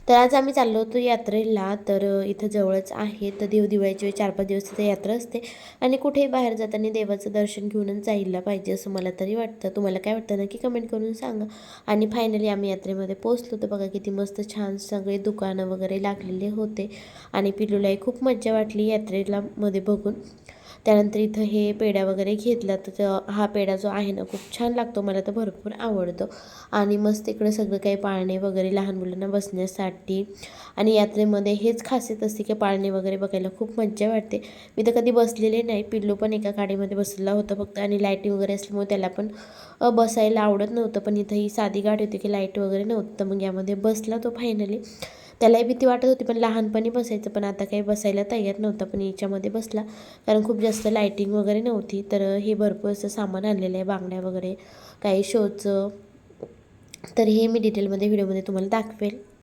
तर आज आम्ही चाललो होतो यात्रेला. तर इथं जवळच आहे. तर दिवाळीच्या वेळी 4-5 दिवस तिथे यात्रा असते आणि कुठेही बाहेर जाताना देवाचं दर्शन घेऊनच जायला पाहिजे असं मला तरी वाटतं. तुम्हाला काय वाटतं नक्की कमेंट करून सांगा. आणि फायनली आम्ही यात्रेमध्ये पोहोचलो. तर बघा किती मस्त छान सगळे दुकानं वगैरे लागलेले होते आणि पिल्लूलाही खूप मज्जा वाटली यात्रेला मध्ये बघून. त्यानंतर इथं हे पेढा वगैरे घेतला. तर हा पेढा जो आहे ना खूप छान लागतो, मला तर भरपूर आवडतो. आणि मस्त इकडं सगळं काही पाळणे वगैरे लहान मुलांना बसण्यासाठी. आणि यात्रेमध्ये हेच खासियत असते की पाळणे वगैरे बघायला खूप मज्जा वाटते. मी तर कधी बसलेले नाही. पिल्लू पण एका गाडीमध्ये बसलेला होता फक्त, आणि लाईटिंग वगैरे असल्यामुळे त्याला पण बसायला आवडत नव्हतं. पण इथं ही साधी गाडी होती की लाईट वगैरे नव्हतं, तर मग यामध्ये बसला तो फायनली. त्यालाही भीती वाटत होती, पण लहानपणी बसायचं, पण आता काही बसायला तयार नव्हता, पण याच्यामध्ये बसला. कारण खूप जास्त लाईटिंग वगैरे नव्हती. तर हे भरपूर असं सामान आणलेलं आहे, बांगड्या वगैरे काही शोचं. तर हे मी डिटेलमध्ये व्हिडिओमध्ये तुम्हाला दाखवेल.